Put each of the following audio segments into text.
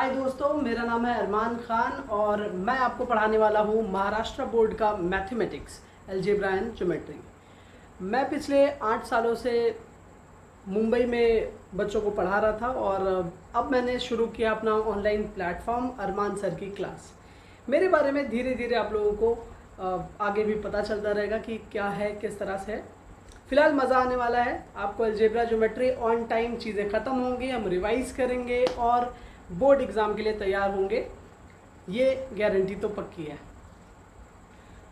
हाय दोस्तों, मेरा नाम है अरमान खान और मैं आपको पढ़ाने वाला हूँ महाराष्ट्र बोर्ड का मैथमेटिक्स, अलजेब्रा एंड ज्योमेट्री। मैं पिछले 8 सालों से मुंबई में बच्चों को पढ़ा रहा था और अब मैंने शुरू किया अपना ऑनलाइन प्लेटफॉर्म अरमान सर की क्लास। मेरे बारे में धीरे धीरे आप लोगों को आगे भी पता चलता रहेगा कि क्या है, किस तरह से है। फिलहाल मज़ा आने वाला है आपको। अलजेब्रा ज्योमेट्री ऑन टाइम चीज़ें ख़त्म होंगी, हम रिवाइज़ करेंगे और बोर्ड एग्ज़ाम के लिए तैयार होंगे, ये गारंटी तो पक्की है।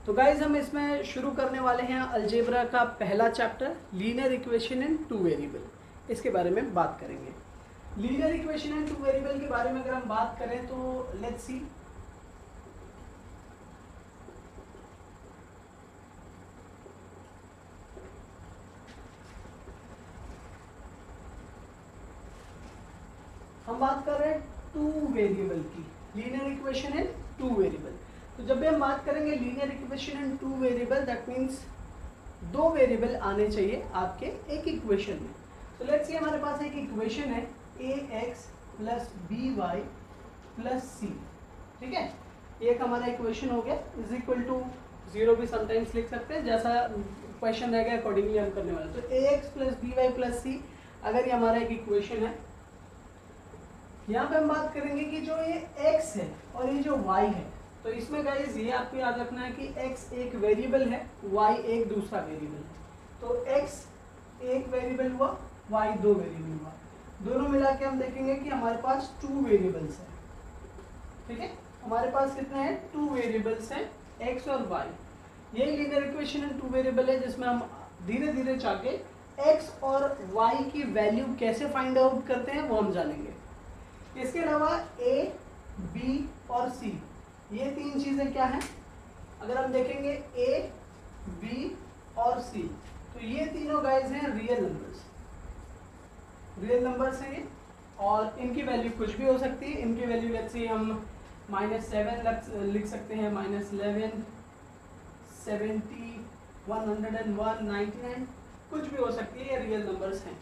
तो गाइज हम इसमें शुरू करने वाले हैं अलजेब्रा का पहला चैप्टर, लीनियर इक्वेशन इन टू वेरिएबल। इसके बारे में बात करेंगे। लीनियर इक्वेशन इन टू वेरिएबल के बारे में अगर हम बात करें तो लेट्स सी। हम बात कर रहे हैं टू वेरिएबल की, लीनियर इक्वेशन इन टू वेरिएबल। तो जब भी हम बात करेंगे linear equation in two variable, that means दो वेरिएबल आने चाहिए आपके एक इक्वेशन में। तो लेट्स सी हमारे पास एक इक्वेशन है ax प्लस by प्लस सी, ठीक है। एक हमारा इक्वेशन हो गया, इज इक्वल टू 0 भी समटाइम्स लिख सकते हैं, जैसा क्वेश्चन रहेगा अकॉर्डिंगली हम करने वाले। तो ax प्लस by प्लस सी अगर ये हमारा एक इक्वेशन है, यहाँ पे हम बात करेंगे कि जो ये x है और ये जो y है, तो इसमें गाइस ये आपको याद रखना है कि x एक वेरिएबल है, y एक दूसरा वेरिएबल है। तो x एक वेरिएबल हुआ, y दो वेरिएबल हुआ, दोनों मिला के हम देखेंगे कि हमारे पास टू वेरिएबल्स है, ठीक है। हमारे पास कितने हैं? टू वेरिएबल्स हैं, x और y। यही लीनियर इक्वेशन इन टू वेरिएबल है, जिसमें हम धीरे धीरे जाके x और y की वैल्यू कैसे फाइंड आउट करते हैं वो हम जानेंगे। इसके अलावा a, b और c, ये तीन चीजें क्या हैं? अगर हम देखेंगे a, b और c, तो ये तीनों गाइस हैं रियल नंबर्स। रियल नंबर्स हैं ये, और इनकी वैल्यू कुछ भी हो सकती है। इनकी वैल्यू लेट्स से हम -7 लिख सकते हैं, -11, 70, 101, 99, कुछ भी हो सकती है। ये रियल नंबर्स हैं।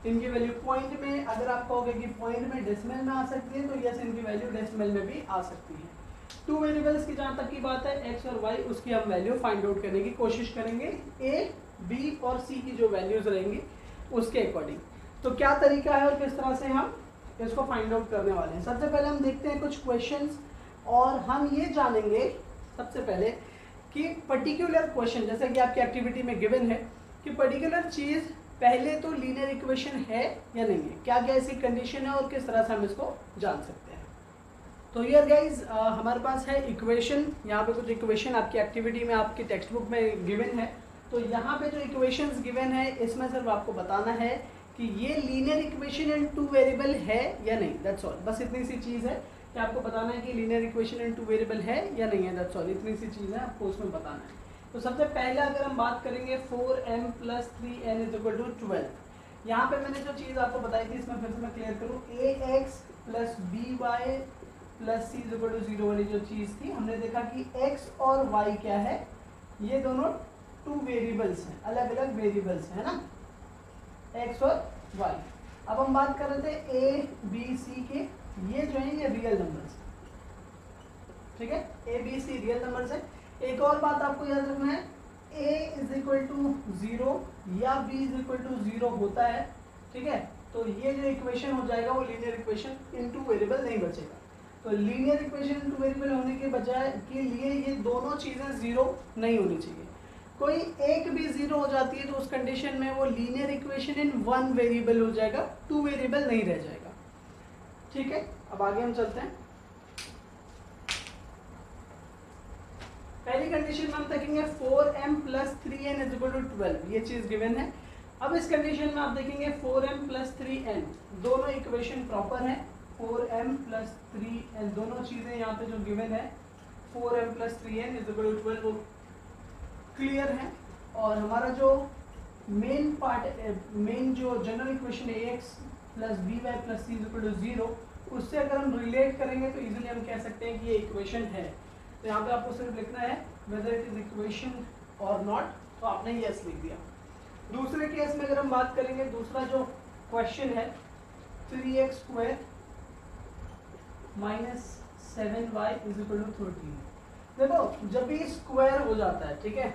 इनकी वैल्यू पॉइंट में, अगर आप कहोगे कि पॉइंट में डेसिमल में आ सकती है, तो यस, इनकी वैल्यू डेसिमल में भी आ सकती है। टू वेरिएबल्स की जहाँ तक की बात है, एक्स और वाई, उसकी हम वैल्यू फाइंड आउट करने की कोशिश करेंगे ए, बी और सी की जो वैल्यूज रहेंगी उसके अकॉर्डिंग। तो क्या तरीका है और किस तरह से हम इसको फाइंड आउट करने वाले हैं। सबसे पहले हम देखते हैं कुछ क्वेश्चंस, और हम ये जानेंगे सबसे पहले कि पर्टिकुलर क्वेश्चन, जैसे कि आपकी एक्टिविटी में गिवन है कि पर्टिकुलर चीज़ पहले तो लीनियर इक्वेशन है या नहीं है, क्या क्या ऐसी कंडीशन है और किस तरह से हम इसको जान सकते हैं। तो हियर गाइज हमारे पास है इक्वेशन। यहाँ पे कुछ इक्वेशन आपकी एक्टिविटी में, आपकी टेक्स्ट बुक में गिवन है। तो यहाँ पे जो इक्वेशंस गिवन है, इसमें सिर्फ आपको बताना है कि ये लीनियर इक्वेशन इन टू वेरिएबल है या नहीं, दैट्स ऑल। बस इतनी सी चीज़ है कि आपको बताना है कि लीनियर इक्वेशन इन टू वेरिएबल है या नहीं है, दैट्स ऑल। इतनी सी चीज़ है आपको उसमें बताना है। तो सबसे पहले अगर हम बात करेंगे 4m plus 3n is equal to 12। यहाँ पे मैंने जो चीज़ आपको बताई थी, इसमें फिर से मैं क्लियर करूँ, ax plus by plus c is equal to 0 वाली जो चीज़ थी, हमने देखा कि x और y क्या है, ये दोनों टू वेरिएबल्स हैं, अलग अलग वेरिएबल्स हैं ना, x और y। अब हम बात कर रहे थे a, b, c के, ये जो है ये रियल नंबर्स, ठीक है। a, b, c real numbers है। एक और बात आपको याद रखना है, a इज इक्वल टू 0 या b इज इक्वल टू 0 होता है, ठीक है। तो ये जो इक्वेशन हो जाएगा वो लीनियर इक्वेशन इन टू वेरिएबल नहीं बचेगा। तो लीनियर इक्वेशन इन टू वेरिएबल होने के बजाय के लिए ये दोनों चीज़ें 0 नहीं होनी चाहिए। कोई एक भी 0 हो जाती है तो उस कंडीशन में वो linear equation in one variable हो जाएगा, टू वेरिएबल नहीं रह जाएगा, ठीक है। अब आगे हम चलते हैं। पहली कंडीशन में हम देखेंगे 4m plus 3n is equal to 12, ये चीज़ गिवन है। अब इस कंडीशन में आप देखेंगे 4m प्लस 3n, दोनों इक्वेशन प्रॉपर है। 4m प्लस 3n, दोनों चीज़ें यहाँ पे जो गिवन है 4m plus 3n is equal to 12, वो क्लियर है। और हमारा जो मेन पार्ट, मेन जो जनरल इक्वेशन है ax plus by plus c is equal to 0, उससे अगर हम रिलेट करेंगे तो इजीली हम कह सकते हैं कि ये इक्वेशन है। तो यहाँ पे आपको सिर्फ लिखना है वेदर इट इज इक्वेशन और नॉट, तो आपने यस लिख दिया। दूसरे केस में अगर हम बात करेंगे, दूसरा जो क्वेश्चन है 3x square -7y is equal to 13। देखो जब भी स्क्वायर हो जाता है, ठीक है,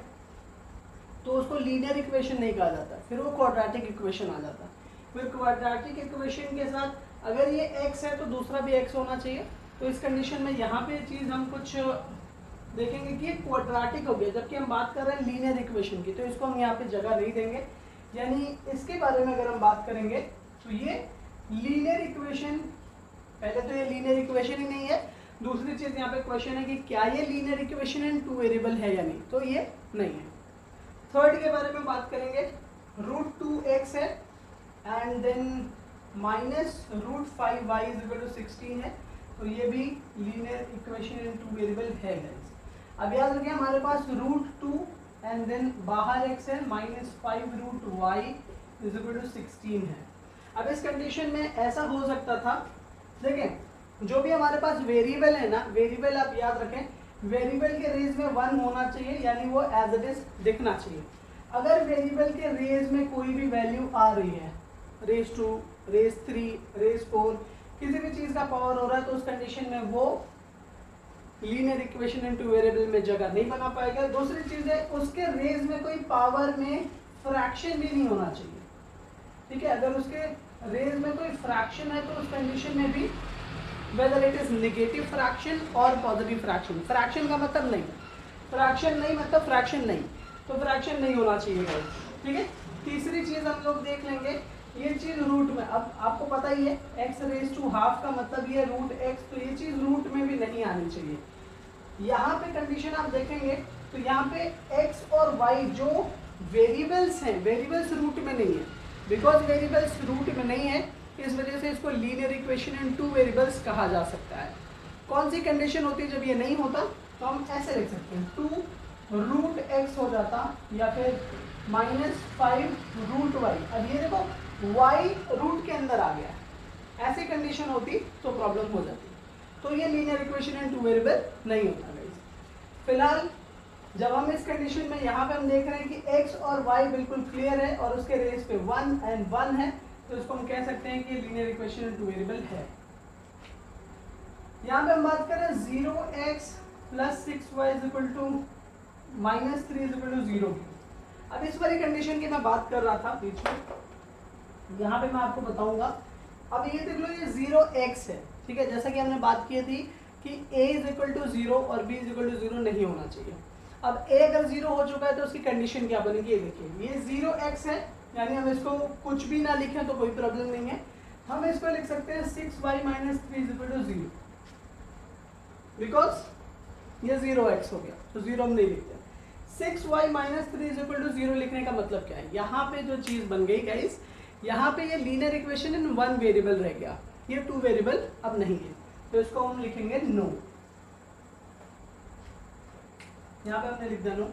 तो उसको लीनियर इक्वेशन नहीं कहा जाता, फिर वो क्वाड्रेटिक इक्वेशन आ जाता है। फिर क्वाड्रेटिक इक्वेशन के साथ अगर ये x है तो दूसरा भी x होना चाहिए। तो इस कंडीशन में यहाँ पे चीज़ हम कुछ देखेंगे कि ये क्वाड्रेटिक हो गया, जबकि हम बात कर रहे हैं लीनियर इक्वेशन की, तो इसको हम यहाँ पे जगह नहीं देंगे। यानी इसके बारे में अगर हम बात करेंगे तो ये लीनियर इक्वेशन, पहले तो ये लीनियर इक्वेशन ही नहीं है, दूसरी चीज़ यहाँ पे क्वेश्चन है कि क्या ये लीनियर इक्वेशन इन 2 वेरिएबल है या नहीं, तो ये नहीं है। थर्ड के बारे में बात करेंगे, √2x है and then -√5y is equal to 16 है, तो ये भी लीनियर इक्वेशन इन 2 वेरिएबल है गाइस। अब याद रखिए हमारे पास √2 एंड देन बाहर x है -5√y इज इक्वल टू 16 है। अब इस कंडीशन में ऐसा हो सकता था, देखें जो भी हमारे पास वेरिएबल है ना, वेरिएबल आप याद रखें, वेरिएबल के रेज में 1 होना चाहिए, यानी वो एज इट इज दिखना चाहिए। अगर वेरिएबल के रेज में कोई भी वैल्यू आ रही है, रेज 2, रेज 3, रेज 4, किसी भी चीज़ का पावर हो रहा है, तो उस कंडीशन में वो लीनियर इक्वेशन इन 2 वेरिएबल में जगह नहीं बना पाएगा। दूसरी चीज़ है उसके रेज में कोई पावर में फ्रैक्शन भी नहीं होना चाहिए, ठीक है। अगर उसके रेज में कोई फ्रैक्शन है तो उस कंडीशन में भी whether it is negative fraction और पॉजिटिव फ्रैक्शन, फ्रैक्शन का मतलब नहीं, फ्रैक्शन नहीं मतलब फ्रैक्शन नहीं, तो फ्रैक्शन नहीं होना चाहिए गाइस, ठीक है। तीसरी चीज हम लोग देख लेंगे, ये चीज रूट में, अब आपको पता ही है x⁻² का मतलब ये √x, तो ये चीज रूट में भी नहीं आनी चाहिए। यहाँ पे कंडीशन आप देखेंगे तो यहाँ पे x और y जो वेरिएबल्स हैं, वेरिएबल्स रूट में नहीं है, बिकॉज वेरिएबल्स रूट में नहीं है, इस वजह से इसको लीनियर इक्वेशन इन 2 वेरिएबल्स कहा जा सकता है। कौन सी कंडीशन होती है जब ये नहीं होता, तो हम ऐसे लिख सकते हैं 2√x हो जाता, या फिर -5√y। अब ये देखो y रूट के अंदर आ गया, ऐसी कंडीशन होती तो प्रॉब्लम हो जाती, तो ये लीनियर इक्वेशन इन 2 वेरिएबल नहीं होता गाइस। फिलहाल जब हम इस कंडीशन में यहाँ पे हम देख रहे हैं कि x और y बिल्कुल क्लियर है और उसके रेज पे 1 एंड 1 है, तो इसको हम कह सकते हैं कि लीनियर इक्वेशन इन 2 वेरिएबल है। यहाँ पे हम बात करें 0x + 6y = -3 = 0 की। अब इस वाली कंडीशन की मैं बात कर रहा था बीच में, यहाँ पे मैं आपको बताऊंगा। अब ये देख लो, ये 0x है, ठीक है, जैसा कि हमने बात की थी कि a = 0 और b = 0 नहीं होना चाहिए। अब a अगर 0 हो चुका है तो उसकी कंडीशन क्या बनेगी, ये देखिए, ये 0x है, यानी हम इसको कुछ भी ना लिखें तो कोई प्रॉब्लम नहीं है, हम इसको लिख सकते हैं 6y - 3 = 0, बिकॉज ये 0x हो गया, तो 0 हम नहीं लिखते। 6y - 3 = 0 लिखने का मतलब क्या है, यहाँ पे जो चीज़ बन गई गाइस, यहाँ पे ये लीनियर इक्वेशन इन 1 वेरिएबल रह गया, ये 2 वेरिएबल अब नहीं है, तो इसको हम लिखेंगे नो। यहाँ पे हमने लिख दिया नो।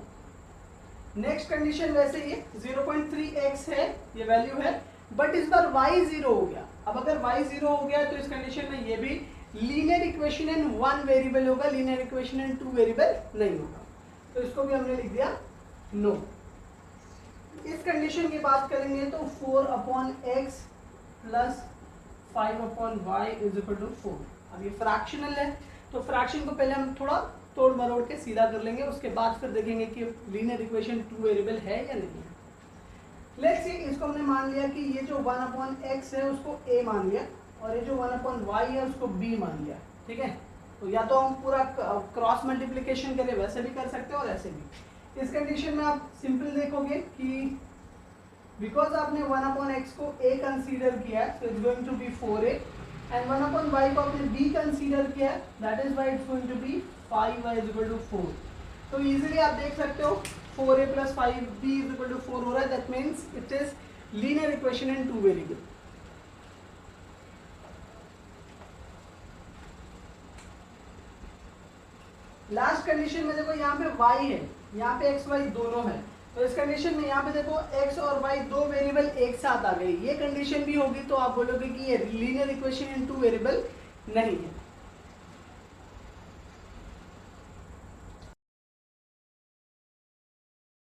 नेक्स्ट कंडीशन वैसे ही 0.3x है, ये वैल्यू है, बट इस बार y 0 हो गया। अब अगर y 0 हो गया तो इस कंडीशन में ये भी लीनियर इक्वेशन इन 1 वेरिएबल होगा, लीनियर इक्वेशन इन 2 वेरिएबल नहीं होगा, तो इसको भी हमने लिख दिया नो। इस कंडीशन की बात करेंगे तो 4/x + 5/y = 4। अब ये फ्रैक्शनल है, तो फ्रैक्शन को पहले हम थोड़ा तोड़ मरोड़ के सीधा कर लेंगे, उसके बाद फिर देखेंगे कि लीनियर इक्वेशन 2 वेरिएबल है या नहीं है। लेट्स सी, इसको हमने मान लिया कि ये जो 1/x है उसको a मान लिया, और ये जो 1/y है उसको b मान लिया, ठीक है। तो या तो हम पूरा क्रॉस मल्टीप्लिकेशन करें, वैसे भी कर सकते हैं और ऐसे भी। इस कंडीशन में आप सिंपल देखोगे कि बिकॉज आपने 1/x को a कंसीडर किया है, तो it's going to be 4a, and 1/y को आपने b कंसीडर किया है, that is why it's going to be 5y = 4। तो इजीली आप देख सकते हो 4a + 5b = 4 हो रहा है, that means it is linear equation in 2 variable. Last condition में देखो, यहाँ पे y है, यहाँ पे x y दोनों है, तो इस कंडीशन में यहाँ पे देखो x और y 2 वेरिएबल एक साथ आ गए, ये कंडीशन भी होगी तो आप बोलोगे कि ये लीनियर इक्वेशन इन 2 वेरिएबल नहीं है।